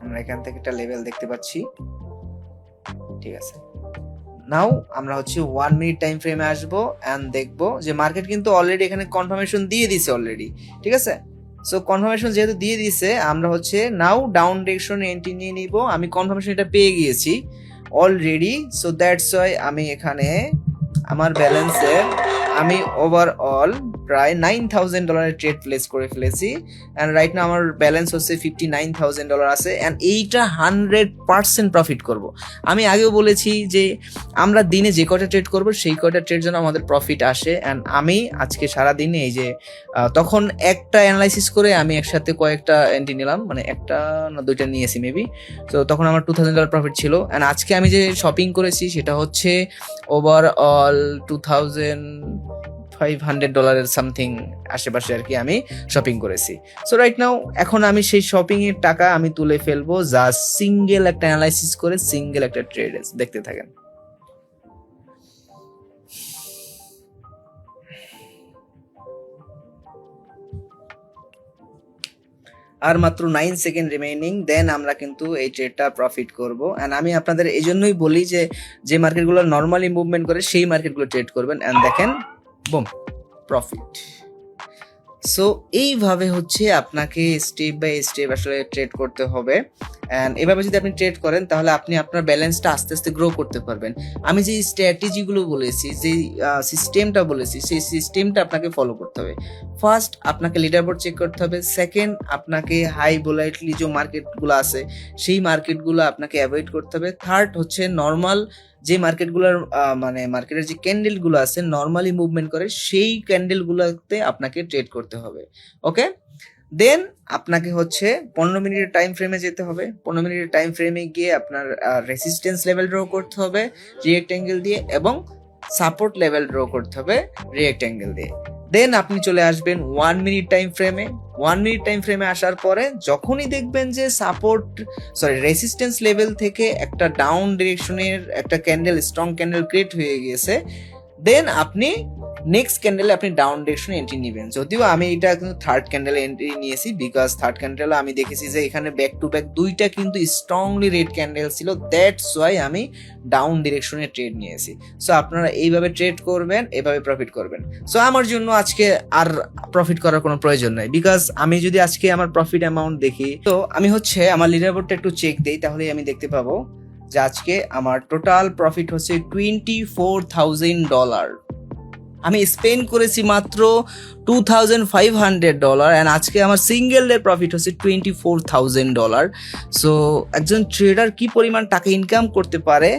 আমরা এখান থেকে একটা লেভেল দেখতে পাচ্ছি, ঠিক আছে। নাও আমরা হচ্ছে 1 মিনিট টাইম ফ্রেমে আসবো এন্ড দেখবো যে মার্কেট কিন্তু অলরেডি এখানে কনফার্মেশন দিয়ে দিছে অলরেডি, ঠিক আছে। সো কনফার্মেশন যেহেতু দিয়ে দিছে, আমরা হচ্ছে নাও ডাউন ডিরেকশন এন্ট্রি নিয়ে নিব। আমি কনফার্মেশন এটা পেয়ে গিয়েছি অলরেডি, সো দ্যাটস ওয়াই আমি এখানে আমার ব্যালেন্সের আমি ওভারঅল প্রায় $9,000 ট্রেড প্লেস করে ফেলেছি। অ্যান্ড রাইট না আমার ব্যালেন্স হচ্ছে $59,000 আছে। অ্যান্ড এইটা 100% প্রফিট করব। আমি আগেও বলেছি যে আমরা দিনে যে কটা ট্রেড করব সেই কটা ট্রেড যেন আমাদের প্রফিট আসে। অ্যান্ড আমি আজকে সারাদিনে এই যে তখন একটা অ্যানালাইসিস করে আমি একসাথে কয়েকটা এন্ট্রি নিলাম, মানে একটা না দুইটা নিয়েছি মেবি। তো তখন আমার $2,000 প্রফিট ছিল। অ্যান্ড আজকে আমি যে শপিং করেছি সেটা হচ্ছে ওভারঅল $2,500 সামথিং আশেপাশে আর কি আমি শপিং করেছি। সো রাইট নাও এখন আমি সেই শপিং এর টাকা আমি তুলে ফেলবো জাস্ট সিঙ্গেল একটা অ্যানালাইসিস করে, সিঙ্গেল একটা ট্রেড। দেখতে থাকেন। আর মাত্র 9 সেকেন্ড রিমেইনিং, দেন আমরা কিন্তু এই ট্রেডটা প্রফিট করব। এন্ড আমি আপনাদের এই জন্যই বলি যে যে মার্কেটগুলো নর্মালি মুভমেন্ট করে সেই মার্কেটগুলো ট্রেড করবেন। এন্ড দেখেন, বুম, প্রফিট। সো এইভাবে হচ্ছে আপনাকে স্টেপ বাই স্টেপ আসলে ট্রেড করতে হবে। অ্যান্ড এভাবে যদি আপনি ট্রেড করেন তাহলে আপনি আপনার ব্যালেন্সটা আস্তে আস্তে গ্রো করতে পারবেন। আমি যে স্ট্র্যাটেজিগুলো বলেছি, যে সিস্টেমটা বলেছি, সেই সিস্টেমটা আপনাকে ফলো করতে হবে। ফার্স্ট আপনাকে লিডার বোর্ড চেক করতে হবে। সেকেন্ড আপনাকে হাই ভোলাটিলি যে মার্কেটগুলো আছে সেই মার্কেটগুলো আপনাকে অ্যাভয়েড করতে হবে। থার্ড হচ্ছে নর্মাল যে মার্কেটগুলোর মানে মার্কেটের যে ক্যান্ডেলগুলো আছে নর্মালি মুভমেন্ট করে সেই ক্যান্ডেলগুলোতে আপনাকে ট্রেড করতে হবে। ওকে, দেন আপনাকে হচ্ছে 15 মিনিটের টাইম ফ্রেমে যেতে হবে। 15 মিনিটের টাইম ফ্রেমে গিয়ে আপনার রেসিস্ট্যান্স লেভেল ড্র করতে হবে রিয়েক্ট্যাঙ্গেল দিয়ে, এবং সাপোর্ট লেভেল ড্র করতে হবে রিয়েক্ট্যাঙ্গেল দিয়ে। দেন আপনি চলে আসবেন 1 মিনিট টাইম ফ্রেমে। 1 মিনিট টাইম ফ্রেমে আসার পরে যখনই দেখবেন যে রেসিস্ট্যান্স লেভেল থেকে একটা ডাউন ডিরেকশনের একটা ক্যান্ডেল, স্ট্রং ক্যান্ডেল ক্রিয়েট হয়ে গিয়েছে, দেন আপনি নেক্সট ক্যান্ডেলে আপনি ডাউন ডিরেকশনে এন্ট্রি নেবেন। যদিও আমি এটা কিন্তু থার্ড ক্যান্ডেলে এন্ট্রি নিয়েছি, বিকজ থার্ড ক্যান্ডেলে আমি দেখেছি যে এখানে ব্যাক টু ব্যাক দুইটা কিন্তু স্ট্রংলি রেড ক্যান্ডেল ছিল, দ্যাটস ওয়াই আমি ডাউন ডিরেকশনে ট্রেড নিয়েছি। সো আপনারা এইভাবে ট্রেড করবেন, এভাবে প্রফিট করবেন। সো আমার জন্য আজকে আর প্রফিট করার কোনো প্রয়োজন নাই, বিকজ আমি যদি আজকে আমার প্রফিট অ্যামাউন্ট দেখি, তো আমি হচ্ছে আমার লিডার বোর্ডটা একটু চেক দিই, তাহলে আমি দেখতে পাবো যে আজকে আমার টোটাল প্রফিট হচ্ছে $24,000। আমি স্পেন্ড করেছি মাত্র $2,500 অ্যান্ড আজকে আমার সিঙ্গেল ডে প্রফিট হচ্ছে $24,000। সো একজন ট্রেডার কি পরিমাণ টাকা ইনকাম করতে পারে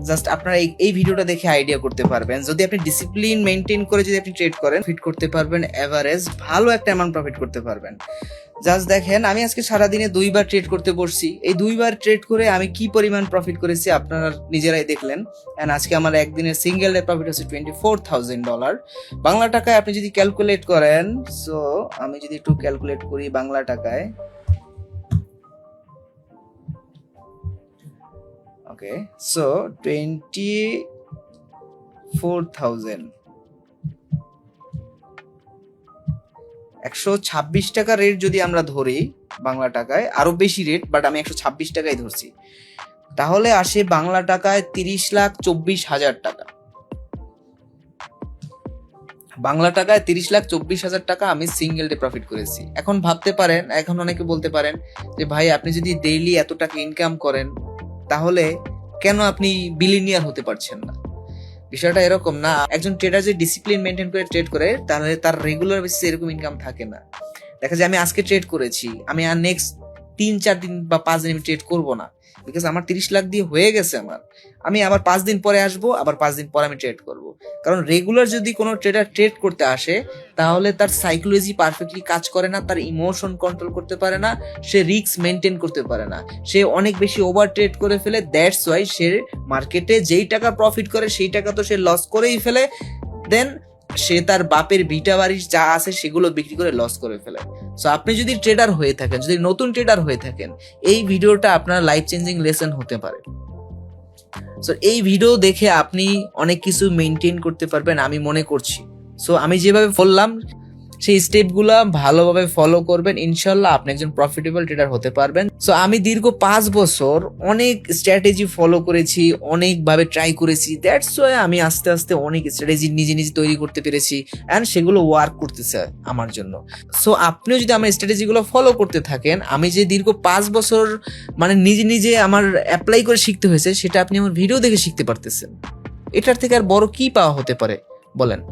জাস্ট আপনারা এই ভিডিওটা দেখে আইডিয়া করতে পারবেন। যদি আপনি ডিসিপ্লিন মেনটেন করে যদি আপনি ট্রেড করেন, ফিট করতে পারবেন এভারেজ ভালো একটা অ্যামাউন্ট প্রফিট করতে পারবেন। জাস্ট দেখেন, আমি আজকে সারাদিনে 2বার ট্রেড করতে বসছি। এই 2বার ট্রেড করে আমি কি পরিমাণ প্রফিট করেছি আপনারা নিজেরাই দেখলেন। অ্যান্ড আজকে আমার একদিনের সিঙ্গেল ডে প্রফিট হচ্ছে $24,000 বাংলা টাকায়। আপনি যদি ক্যালকুলেট করেন, সো আমি যদি একটু ক্যালকুলেট করি বাংলা টাকায়, ওকে, সো 24,000 126 টাকা রেট যদি আমরা ধরি বাংলা টাকায়, আরো বেশি রেট, বাট আমি 126 টাকাই ধরছি, তাহলে আসে বাংলা টাকায় 30,24,000 টাকা। বাংলা টাকায় 30,24,000 টাকা আমি সিঙ্গেল ডে প্রফিট করেছি। এখন ভাবতে পারেন, এখন অনেকে বলতে পারেন যে ভাই আপনি যদি ডেইলি এত টাকা ইনকাম করেন তাহলে কেন আপনি বিলিনিয়ার হতে পারছেন না? বিষয়টা এরকম না। একজন ট্রেডার যে ডিসিপ্লিন মেনটেন করে ট্রেড করে তাহলে তার রেগুলার বেসিসে এরকম ইনকাম থাকে না। দেখা যায় আমি আজকে ট্রেড করেছি, আমি আর নেক্সট 3-4 দিন বা 5 দিন আমি ট্রেড করবো না, বিকজ আমার 30 লাখ দিয়ে হয়ে গেছে আমি আবার 5 দিন পরে আসবো, আবার 5 দিন পরে আমি ট্রেড করব। কারণ রেগুলার যদি কোনো ট্রেডার ট্রেড করতে আসে তাহলে তার সাইকোলজি পারফেক্টলি কাজ করে না, তার ইমোশন কন্ট্রোল করতে পারে না, সে রিস্ক মেনটেন করতে পারে না, সে অনেক বেশি ওভার ট্রেড করে ফেলে। দ্যাটস ওয়াই সে মার্কেটে যেই টাকা প্রফিট করে সেই টাকা তো সে লস করেই ফেলে, দেন সে তার বাপের ভিটা বাড়ি যা আছে সেগুলো বিক্রি করে লস করে ফেলে। সো আপনি যদি ট্রেডার হয়ে থাকেন, যদি নতুন ট্রেডার হয়ে থাকেন, এই ভিডিওটা আপনার লাইফ চেঞ্জিং লেসন হতে পারে। সো এই ভিডিও দেখে আপনি অনেক কিছু মেনটেন করতে পারবেন আমি মনে করছি। সো আমি যেভাবে বললাম সেই স্টেপগুলো ভালোভাবে ফলো করবেন, ইনশাল্লাহ আপনি একজন প্রফিটেবল ট্রেডার হতে পারবেন। সো আমি দীর্ঘ 5 বছর অনেক স্ট্র্যাটেজি ফলো করেছি, অনেকভাবে ট্রাই করেছি। দ্যাটস ওয়াই আমি আস্তে আস্তে অনেক স্ট্র্যাটেজি নিজে নিজে তৈরি করতে পেরেছি অ্যান্ড সেগুলো ওয়ার্ক করতেছে আমার জন্য। সো আপনিও যদি আমার স্ট্র্যাটেজিগুলো ফলো করতে থাকেন, আমি যে দীর্ঘ 5 বছর মানে নিজে নিজে আমার অ্যাপ্লাই করে শিখতে হয়েছে সেটা আপনি আমার ভিডিও দেখে শিখতে পারতেছেন। এটার থেকে আর বড় কি পাওয়া হতে পারে বলেন?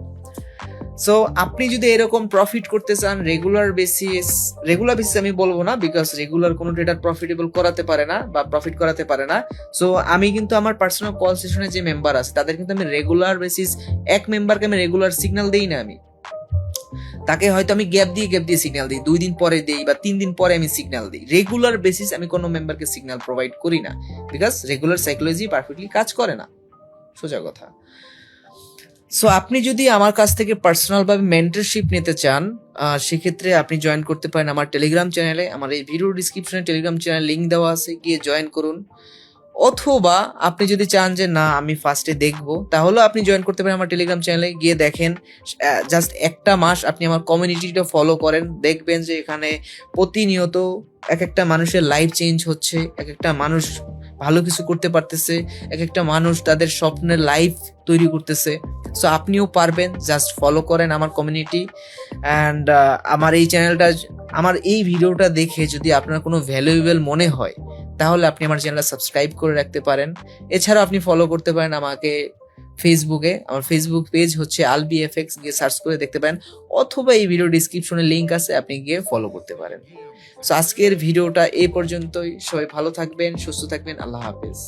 সো আপনি যদি এরকম প্রফিট করতে চান রেগুলার বেসিস আমি বলবো না, বিকজ রেগুলার কোনো ট্রেডার প্রফিটেবল করাতে পারে না বা প্রফিট করাতে পারে না। সো আমি কিন্তু আমার পার্সোনাল কল সেশনে যে মেম্বার আছে তাদের কিন্তু আমি রেগুলার বেসিস, এক মেম্বারকে আমি রেগুলার সিগন্যাল দেই না, আমি তাকে হয়তো আমি গ্যাপ দিয়ে সিগন্যাল দিই, 2 দিন পরে দিই বা 3 দিন পরে আমি সিগন্যাল দিই। রেগুলার বেসিস আমি কোনো মেম্বারকে সিগন্যাল প্রোভাইড করি না, বিকজ রেগুলার সাইকোলজি পারফেক্টলি কাজ করে না, সোজা কথা। সো আপনি যদি আমার কাছ থেকে পার্সোনালভাবে মেন্টরশিপ নিতে চান, সেক্ষেত্রে আপনি জয়েন করতে পারেন আমার টেলিগ্রাম চ্যানেলে। আমার এই ভিডিও ডিসক্রিপশনে টেলিগ্রাম চ্যানেল লিঙ্ক দেওয়া আছে, গিয়ে জয়েন করুন। অথবা আপনি যদি চান যে না আমি ফার্স্টে দেখবো, তাহলে আপনি জয়েন করতে পারেন আমার টেলিগ্রাম চ্যানেলে, গিয়ে দেখেন। জাস্ট একটা মাস আপনি আমার কমিউনিটিটা ফলো করেন, দেখবেন যে এখানে প্রতিনিয়ত এক একটা মানুষের লাইফ চেঞ্জ হচ্ছে, এক একটা মানুষ ভালো কিছু করতে পারতেছে, এক একটা মানুষ তাদের স্বপ্নের লাইফ তৈরি করতেছে। সো আপনিও পারবেন, জাস্ট ফলো করেন আমার কমিউনিটি। অ্যান্ড আমার এই চ্যানেলটা, আমার এই ভিডিওটা দেখে যদি আপনার কোনো ভ্যালুয়েবল মনে হয় তাহলে আপনি আমার চ্যানেলটা সাবস্ক্রাইব করে রাখতে পারেন। এছাড়াও আপনি ফলো করতে পারেন আমাকে ফেসবুকে, আমার ফেসবুক পেজ হচ্ছে AlbiFX, গিয়ে সার্চ করে দেখতে পারেন, অথবা এই ভিডিও ডিসক্রিপশনে লিঙ্ক আছে, আপনি গিয়ে ফলো করতে পারেন। সো আজকের ভিডিওটা এই পর্যন্তই। সবাই ভালো থাকবেন, সুস্থ থাকবেন, আল্লাহ হাফেজ।